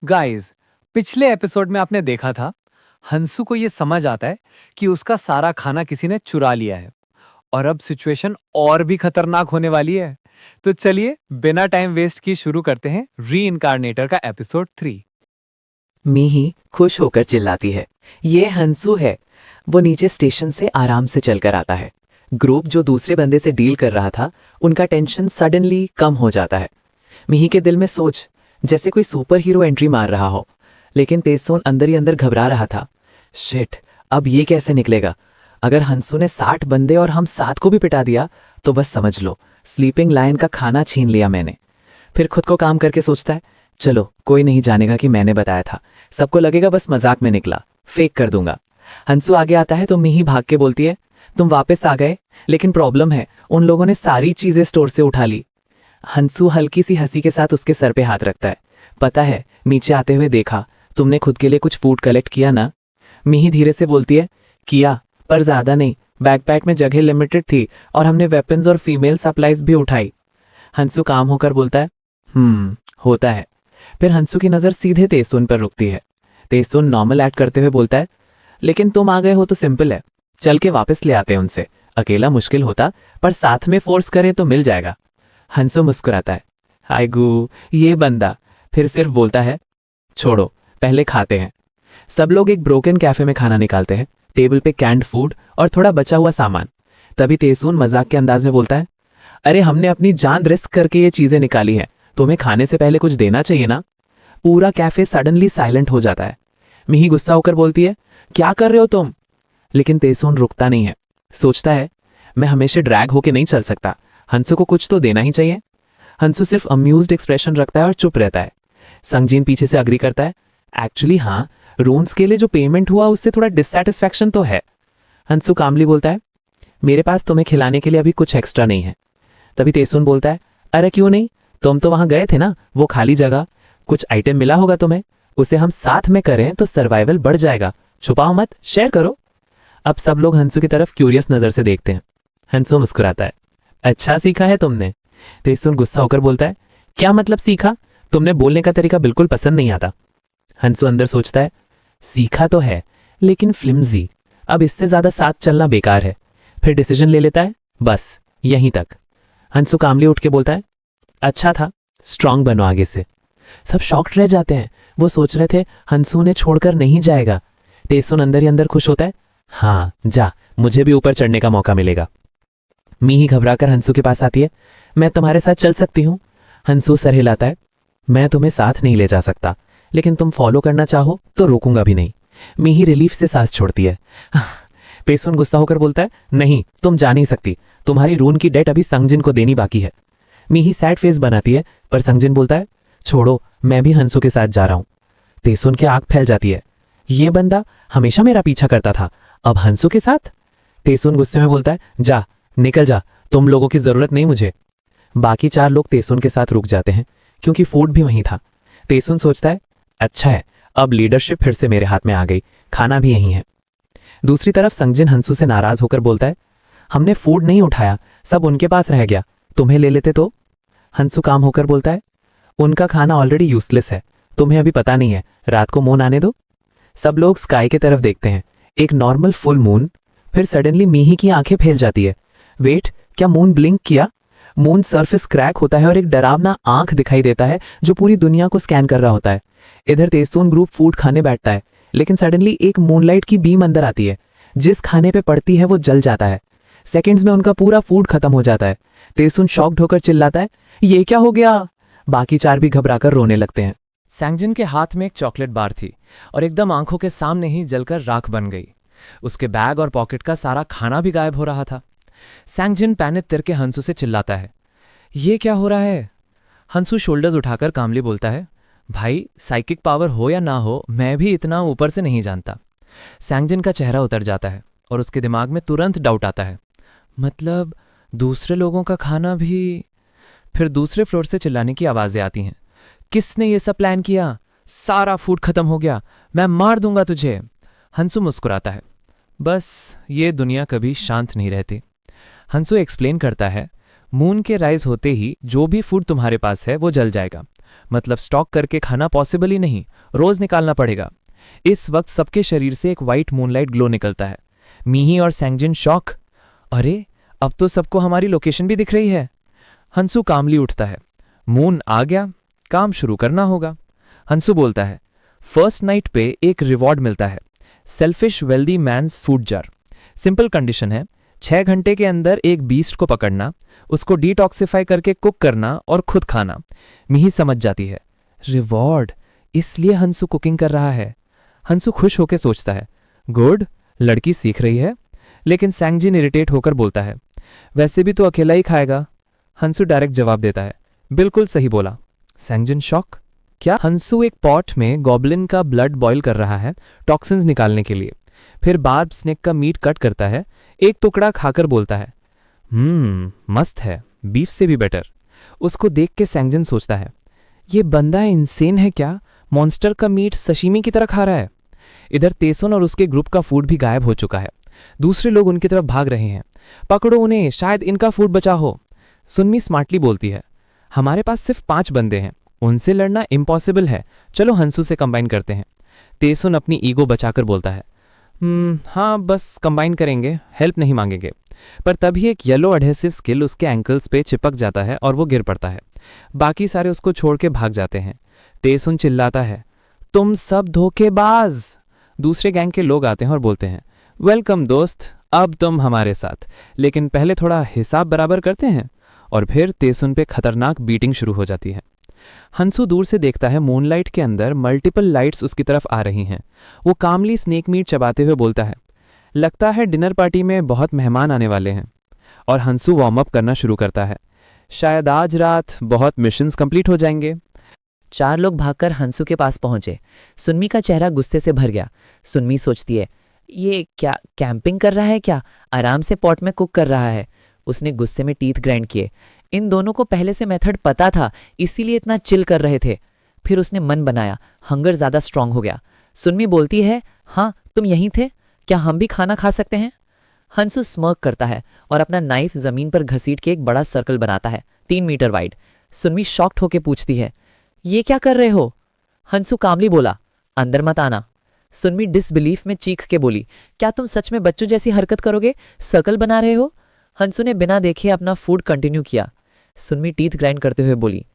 Guys, पिछले episode में आपने देखा था, हंसू को ये समझ आता है कि उसका सारा खाना किसी ने चुरा लिया है और अब सिचुएशन और भी खतरनाक होने वाली है। तो चलिए बिना टाइम वेस्ट किए शुरू करते हैं री इनकारनेटर का एपिसोड 3। मीही खुश होकर चिल्लाती है, ये हंसू है। वो नीचे स्टेशन से आराम से चलकर आता है। ग्रुप जो दूसरे बंदे से डील कर रहा था, उनका टेंशन सडनली कम हो जाता है। मीही के दिल में सोच जैसे कोई सुपर हीरो एंट्री मार रहा हो, लेकिन तेजसोन अंदर ही अंदर घबरा रहा था। शिट, अब ये कैसे निकलेगा? अगर हंसू ने 60 बंदे और हम 7 को भी पिटा दिया तो बस समझ लो स्लीपिंग लायन का खाना छीन लिया मैंने। फिर खुद को काम करके सोचता है, चलो कोई नहीं जानेगा कि मैंने बताया था, सबको लगेगा बस मजाक में निकला, फेक कर दूंगा। हंसू आगे आता है तो मीही भाग के बोलती है, तुम वापस आ गए, लेकिन प्रॉब्लम है उन लोगों ने सारी चीजें स्टोर से उठा ली। हंसू हल्की सी हंसी के साथ उसके सर पे हाथ रखता है, पता है नीचे आते हुए देखा तुमने खुद के लिए कुछ फूड कलेक्ट किया ना? मीही धीरे से बोलती है, किया, पर ज्यादा नहीं, बैकपैक में जगह लिमिटेड थी और हमने वेपन्स और फीमेल सप्लाईज भी उठाई। हंसू काम होकर बोलता है, होता है। फिर हंसू की नजर सीधे तेजसोन पर रुकती है। तेजसोन नॉर्मल एक्ट करते हुए बोलता है, लेकिन तुम आ गए हो तो सिंपल है, चल के वापस ले आते हैं उनसे। अकेला मुश्किल होता, पर साथ में फोर्स करें तो मिल जाएगा। हंसू मुस्कुराता है, हाय गू, ये बंदा। फिर सिर्फ बोलता है, छोड़ो पहले खाते हैं। सब लोग एक ब्रोकन कैफे में खाना निकालते हैं, टेबल पे कैंड फूड और थोड़ा बचा हुआ सामान। तभी तेजसोन मजाक के अंदाज में बोलता है, अरे हमने अपनी जान रिस्क करके ये चीजें निकाली हैं, तुम्हें खाने से पहले कुछ देना चाहिए ना। पूरा कैफे सडनली साइलेंट हो जाता है। मिही गुस्सा होकर बोलती है, क्या कर रहे हो तुम? लेकिन तेजसोन रुकता नहीं है। सोचता है, मैं हमेशा ड्रैग होके नहीं चल सकता, हंसू को कुछ तो देना ही चाहिए। हंसू सिर्फ अम्यूज्ड एक्सप्रेशन रखता है और चुप रहता है। संगजीन पीछे से अग्री करता है, एक्चुअली हाँ, रोन्स के लिए जो पेमेंट हुआ उससे थोड़ा डिससेटिस्फैक्शन तो है। हंसू कामली बोलता है, मेरे पास तुम्हें खिलाने के लिए अभी कुछ एक्स्ट्रा नहीं है। तभी तेजसोन बोलता है, अरे क्यों नहीं, तुम तो वहां गए थे ना, वो खाली जगह, कुछ आइटम मिला होगा तुम्हें, उसे हम साथ में करें तो सर्वाइवल बढ़ जाएगा। छुपाओ मत, शेयर करो। अब सब लोग हंसू की तरफ क्यूरियस नजर से देखते हैं। हंसू मुस्कुराता है, अच्छा सीखा है तुमने। तेजसोन गुस्सा होकर बोलता है, क्या मतलब सीखा? तुमने बोलने का तरीका बिल्कुल पसंद नहीं आता। हंसू अंदर सोचता है, सीखा तो है लेकिन फ्लिम्जी, अब इससे ज्यादा साथ चलना बेकार है। फिर डिसीजन ले लेता है, बस यहीं तक। हंसू कामली उठ के बोलता है, अच्छा था, स्ट्रांग बनो आगे से। सब शॉक्ड रह जाते हैं। वो सोच रहे थे हंसू ने छोड़कर नहीं जाएगा। तेजसोन अंदर ही अंदर खुश होता है, हाँ जा, मुझे भी ऊपर चढ़ने का मौका मिलेगा। मीही घबराकर हंसू के पास आती है, मैं तुम्हारे साथ चल सकती हूँ? हंसू सर हिलाता है, मैं तुम्हें साथ नहीं ले जा सकता, लेकिन तुम फॉलो करना चाहो तो रोकूंगा भी नहीं। मीही रिलीफ से सांस छोड़ती है। तेजसोन गुस्सा होकर बोलता है, नहीं तुम जा नहीं सकती, तुम्हारी रून की डेट अभी संगजिन को देनी बाकी है। मीही सैड फेस बनाती है, पर संगजिन बोलता है, छोड़ो मैं भी हंसू के साथ जा रहा हूं। तेजसोन की आंख फैल जाती है, ये बंदा हमेशा मेरा पीछा करता था, अब हंसू के साथ? तेजसोन गुस्से में बोलता है, जा निकल जा, तुम लोगों की जरूरत नहीं मुझे। बाकी 4 लोग तेजसोन के साथ रुक जाते हैं, क्योंकि फूड भी वहीं था। तेजसोन सोचता है, अच्छा है, अब लीडरशिप फिर से मेरे हाथ में आ गई, खाना भी यहीं है। दूसरी तरफ संगजिन हंसू से नाराज होकर बोलता है, हमने फूड नहीं उठाया, सब उनके पास रह गया, तुम्हें ले लेते तो? हंसू काम होकर बोलता है, उनका खाना ऑलरेडी यूजलेस है, तुम्हें अभी पता नहीं है, रात को मून आने दो। सब लोग स्काई की तरफ देखते हैं, एक नॉर्मल फुल मून। फिर सडनली मीही की आंखें फैल जाती है, वेट, क्या मून ब्लिंक किया? मून सरफेस क्रैक होता है और एक डरावना आंख दिखाई देता है जो पूरी दुनिया को स्कैन कर रहा होता है। इधर तेजसोन ग्रुप फूड खाने बैठता है, लेकिन सडनली एक मूनलाइट की बीम अंदर आती है, जिस खाने पे पड़ती है वो जल जाता है। सेकंड्स में उनका पूरा फूड खत्म हो जाता है। तेजसोन शॉक्ड होकर चिल्लाता है, ये क्या हो गया? बाकी 4 भी घबराकर रोने लगते हैं। सैंगजिन के हाथ में एक चॉकलेट बार थी और एकदम आंखों के सामने ही जलकर राख बन गई। उसके बैग और पॉकेट का सारा खाना भी गायब हो रहा था। सैंगजिन पैनिक करके हंसू से चिल्लाता है, ये क्या हो रहा है? हंसू शोल्डर्स उठाकर कामली बोलता है, भाई साइकिक पावर हो या ना हो, मैं भी इतना ऊपर से नहीं जानता। सैंगजिन का चेहरा उतर जाता है और उसके दिमाग में तुरंत डाउट आता है, मतलब दूसरे लोगों का खाना भी? फिर दूसरे फ्लोर से चिल्लाने की आवाजें आती हैं, किसने ये सब प्लान किया? सारा फूड खत्म हो गया, मैं मार दूंगा तुझे। हंसू मुस्कुराता है, बस ये दुनिया कभी शांत नहीं रहती। हंसू एक्सप्लेन करता है, मून के राइज होते ही जो भी फूड तुम्हारे पास है वो जल जाएगा, मतलब स्टॉक करके खाना पॉसिबल ही नहीं, रोज निकालना पड़ेगा। इस वक्त सबके शरीर से एक वाइट मूनलाइट ग्लो निकलता है। मीही और सैंगजिन शॉक, अरे अब तो सबको हमारी लोकेशन भी दिख रही है। हंसू कामली उठता है, मून आ गया, काम शुरू करना होगा। हंसू बोलता है, फर्स्ट नाइट पे एक रिवॉर्ड मिलता है, selfish wealthy man's food jar. Simple condition है, 6 घंटे के अंदर एक बीस्ट को पकड़ना, उसको डिटॉक्सिफाई करके कुक करना और खुद खाना। मिही समझ जाती है, रिवॉर्ड, इसलिए हंसू कुकिंग कर रहा है। हंसू खुश होकर सोचता है, गुड, लड़की सीख रही है। लेकिन सैंगजिन इरिटेट होकर बोलता है, वैसे भी तो अकेला ही खाएगा। हंसू डायरेक्ट जवाब देता है, बिल्कुल सही बोला। सैंगजिन शॉक, क्या? हंसू एक पॉट में गॉबलिन का ब्लड बॉईल कर रहा है टॉक्सिन्स निकालने के लिए। फिर बार्ब स्नेक का मीट कट करता है, एक टुकड़ा खाकर बोलता है, मस्त है, बीफ से भी बेटर। उसको देख के सैंगजिन सोचता है, ये बंदा इनसेन है क्या? मॉन्स्टर का मीट सशीमी की तरह खा रहा है। इधर तेसुन और उसके ग्रुप का फूड भी गायब हो चुका है। दूसरे लोग उनकी तरफ भाग रहे हैं, पकड़ो उन्हें, शायद इनका फूड बचा हो। सुन्मी स्मार्टली बोलती है, हमारे पास सिर्फ 5 बंदे हैं, उनसे लड़ना इम्पॉसिबल है, चलो हंसू से कंबाइन करते हैं। तेसुन अपनी ईगो बचाकर बोलता है, हाँ बस कंबाइन करेंगे, हेल्प नहीं मांगेंगे। पर तभी एक येलो एडहेसिव स्किल उसके एंकल्स पे चिपक जाता है और वो गिर पड़ता है। बाकी सारे उसको छोड़ के भाग जाते हैं। तेसुन चिल्लाता है, तुम सब धोखेबाज। दूसरे गैंग के लोग आते हैं और बोलते हैं, वेलकम दोस्त, अब तुम हमारे साथ, लेकिन पहले थोड़ा हिसाब बराबर करते हैं। और फिर तेसुन पे खतरनाक बीटिंग शुरू हो जाती है। हंसू दूर से देखता है, मूनलाइट के अंदर मल्टीपल लाइट्स उसकी तरफ आ रही हैं। वो कामली स्नेक मीट चबाते हुए बोलता है, लगता है डिनर पार्टी में बहुत मेहमान आने वाले हैं। और हंसू वार्म अप करना शुरू करता है, शायद आज रात बहुत मिशंस कंप्लीट हो जाएंगे। 4 लोग भागकर हंसू के पास पहुंचे। सुन्मी का चेहरा गुस्से से भर गया। सुन्मी सोचती है, ये क्या कैंपिंग कर रहा है क्या? आराम से पॉट में कुक कर रहा है। उसने गुस्से में टीथ ग्राइंड किए। इन दोनों को पहले से मेथड पता था, इसीलिए इतना चिल कर रहे थे। फिर उसने मन बनाया, हंगर ज्यादा स्ट्रांग हो गया। सुन्मी बोलती है, हाँ तुम यहीं थे, क्या हम भी खाना खा सकते हैं? हंसू स्मर्क करता है और अपना नाइफ जमीन पर घसीट के एक बड़ा सर्कल बनाता है, 3 मीटर वाइड। सुन्मी शॉक्ड होकर पूछती है, ये क्या कर रहे हो? हंसू कामली बोला, अंदर मत आना। सुन्मी डिसबिलीफ में चीख के बोली, क्या तुम सच में बच्चों जैसी हरकत करोगे? सर्कल बना रहे हो? हंसू ने बिना देखे अपना फूड कंटिन्यू किया। सुन्मी टीथ ग्राइंड करते हुए बोली,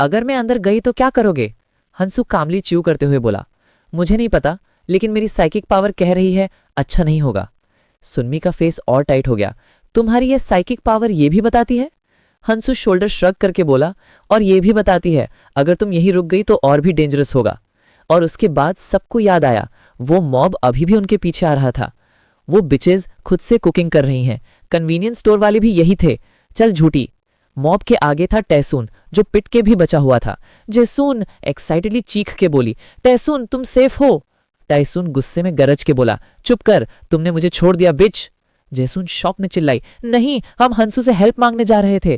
अगर मैं अंदर गई तो क्या करोगे? हंसू कामली च्यू करते हुए बोला, मुझे नहीं पता, लेकिन मेरी साइकिक पावर कह रही है अच्छा नहीं होगा। सुन्मी का फेस और टाइट हो गया, तुम्हारी ये साइकिक पावर ये भी बताती है? हंसू शोल्डर श्रग करके बोला, और ये भी बताती है अगर तुम यहीं रुक गई तो और भी डेंजरस होगा। और उसके बाद सबको याद आया, वो मॉब अभी भी उनके पीछे आ रहा था। वो बिचेज खुद से कुकिंग कर रही हैं, कन्वीनियंस स्टोर वाले भी यही थे। चल झूठी। मॉब के आगे था टैसून, जो पिट के भी बचा हुआ था। जेसून एक्साइटेडली चीख के बोली, टैसून तुम सेफ हो? टैसून गुस्से में गरज के बोला, चुप कर, तुमने मुझे छोड़ दिया बिच। जेसून शॉक में चिल्लाई, नहीं, हम हंसू से हेल्प मांगने जा रहे थे।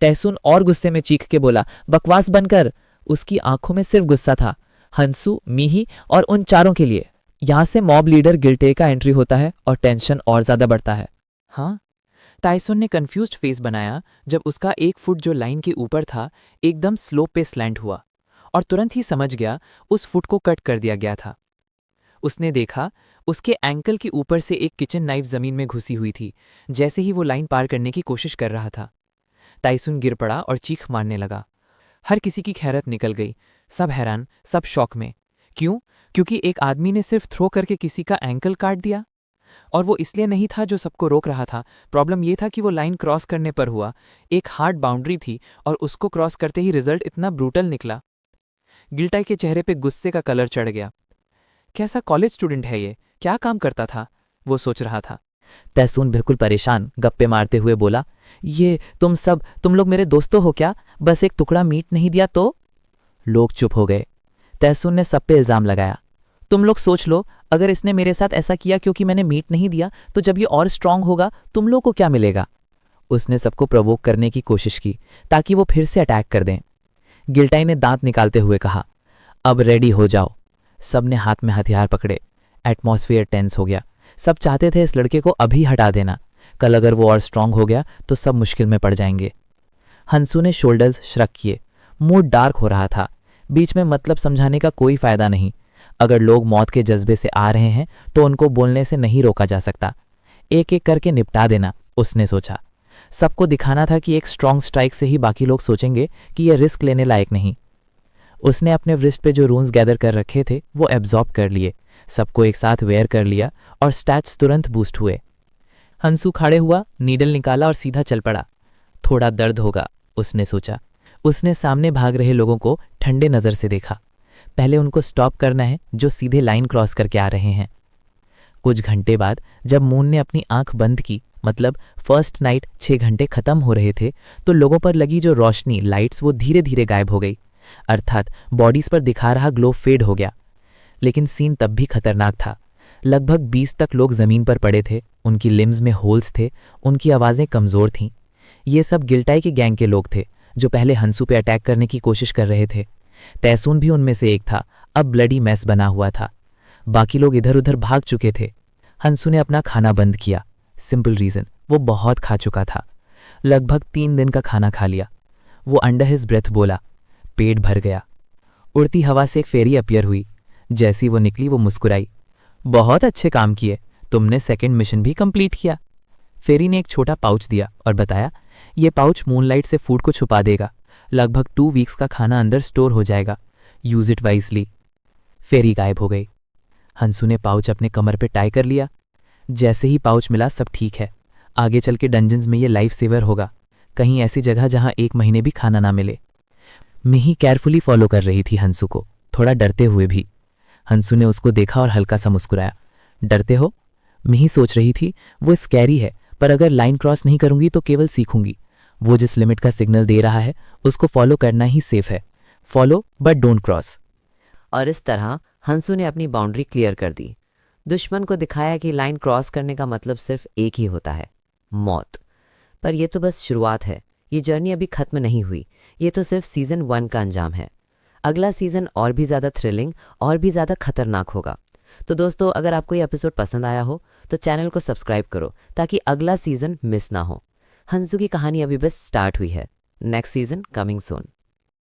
टैसून और गुस्से में चीख के बोला, बकवास बनकर। उसकी आंखों में सिर्फ गुस्सा था, हंसू, मीही और उन चारों के लिए। यहां से मॉब लीडर गिल्टे का एंट्री होता है और टेंशन और ज्यादा बढ़ता है। हाँ, ताइसुन ने कंफ्यूज्ड फेस बनाया जब उसका 1 फुट जो लाइन के ऊपर था एकदम स्लोप पे स्लैंट हुआ, और तुरंत ही समझ गया उस फुट को कट कर दिया गया था। उसने देखा उसके एंकल के ऊपर से एक किचन नाइफ जमीन में घुसी हुई थी, जैसे ही वो लाइन पार करने की कोशिश कर रहा था। ताइसुन गिर पड़ा और चीख मारने लगा। हर किसी की खैरत निकल गई, सब हैरान, सब शॉक में। क्यों? क्योंकि एक आदमी ने सिर्फ थ्रो करके किसी का एंकल काट दिया। और वो इसलिए नहीं था जो सबको रोक रहा था, प्रॉब्लम ये था कि वो लाइन क्रॉस करने पर हुआ। एक हार्ड बाउंड्री थी और उसको क्रॉस करते ही रिजल्ट इतना ब्रूटल निकला। गिल्टाई के चेहरे पे गुस्से का कलर चढ़ गया। कैसा कॉलेज स्टूडेंट है ये, क्या काम करता था, वो सोच रहा था। तैसून बिल्कुल परेशान गप्पे मारते हुए बोला, ये तुम लोग मेरे दोस्तों हो क्या? बस एक टुकड़ा मीट नहीं दिया तो? लोग चुप हो गए। तैसून ने सब पे इल्जाम लगाया, तुम लोग सोच लो, अगर इसने मेरे साथ ऐसा किया क्योंकि मैंने मीट नहीं दिया, तो जब ये और स्ट्रांग होगा तुम लोग को क्या मिलेगा? उसने सबको प्रोवोक करने की कोशिश की ताकि वो फिर से अटैक कर दें। गिल्टाई ने दांत निकालते हुए कहा, अब रेडी हो जाओ। सबने हाथ में हथियार पकड़े। एटमॉस्फेयर टेंस हो गया। सब चाहते थे इस लड़के को अभी हटा देना, कल अगर वो और स्ट्रांग हो गया तो सब मुश्किल में पड़ जाएंगे। हंसू ने शोल्डर्स श्रक किए। मूड डार्क हो रहा था। बीच में मतलब समझाने का कोई फायदा नहीं। अगर लोग मौत के जज्बे से आ रहे हैं तो उनको बोलने से नहीं रोका जा सकता। एक एक करके निपटा देना, उसने सोचा। सबको दिखाना था कि एक स्ट्रॉन्ग स्ट्राइक से ही बाकी लोग सोचेंगे कि यह रिस्क लेने लायक नहीं। उसने अपने व्रिस्ट पे जो रून्स गैदर कर रखे थे वो एब्जॉर्ब कर लिए, सबको एक साथ वेयर कर लिया और स्टैट्स तुरंत बूस्ट हुए। हंसू खड़े हुआ, नीडल निकाला और सीधा चल पड़ा। थोड़ा दर्द होगा, उसने सोचा। उसने सामने भाग रहे लोगों को ठंडे नज़र से देखा। पहले उनको स्टॉप करना है जो सीधे लाइन क्रॉस करके आ रहे हैं। कुछ घंटे बाद जब मून ने अपनी आंख बंद की, मतलब फर्स्ट नाइट 6 घंटे खत्म हो रहे थे, तो लोगों पर लगी जो रोशनी, लाइट्स, वो धीरे धीरे गायब हो गई। अर्थात बॉडीज पर दिखा रहा ग्लो फेड हो गया। लेकिन सीन तब भी खतरनाक था। लगभग 20 तक लोग जमीन पर पड़े थे, उनकी लिम्स में होल्स थे, उनकी आवाज़ें कमज़ोर थीं। ये सब गिल्टाई के गैंग के लोग थे जो पहले हंसू पे अटैक करने की कोशिश कर रहे थे। तैसून भी उनमें से एक था, अब ब्लडी मैस बना हुआ था। बाकी लोग इधर उधर भाग चुके थे। हंसू ने अपना खाना बंद किया। सिंपल रीज़न, वो बहुत खा चुका था। लगभग 3 दिन का खाना खा लिया। वो अंडर हिज ब्रेथ बोला। पेट भर गया। उड़ती हवा से एक फेरी अपीयर हुई। जैसी वो निकली वो मुस्कुराई। बहुत अच्छे काम किए, तुमने सेकंड मिशन भी कंप्लीट किया। फेरी ने एक छोटा पाउच दिया और बताया, ये पाउच मूनलाइट से फूड को छुपा देगा। लगभग 2 वीक्स का खाना अंदर स्टोर हो जाएगा। Use it wisely. फेरी गायब हो गई। हंसू ने पाउच अपने कमर पे टाई कर लिया। जैसे ही पाउच मिला सब ठीक है। आगे चल के डंजन्स में ये लाइफ सेवर होगा, कहीं ऐसी जगह जहां 1 महीने भी खाना ना मिले। मिही केयरफुली फॉलो कर रही थी हंसू को, थोड़ा डरते हुए भी। हंसू ने उसको देखा और हल्का सा मुस्कुराया। डरते हो? मिही सोच रही थी, वो स्कैरी है, पर अगर लाइन क्रॉस नहीं करूंगी तो केवल सीखूंगी। वो जिस लिमिट का सिग्नल दे रहा है उसको फॉलो करना ही सेफ है। Follow but don't cross. और इस तरह हंसू ने अपनी बाउंड्री क्लियर कर दी। दुश्मन को दिखाया कि लाइन क्रॉस करने का मतलब सिर्फ एक ही होता है, मौत। पर यह तो बस शुरुआत है। ये जर्नी अभी खत्म नहीं हुई। ये तो सिर्फ सीज़न 1 का अंजाम है। अगला सीज़न और भी ज़्यादा थ्रिलिंग और भी ज़्यादा खतरनाक होगा। तो दोस्तों, अगर आपको ये एपिसोड पसंद आया हो तो चैनल को सब्सक्राइब करो ताकि अगला सीज़न मिस ना हो। हंसू की कहानी अभी बस स्टार्ट हुई है। Next season coming soon.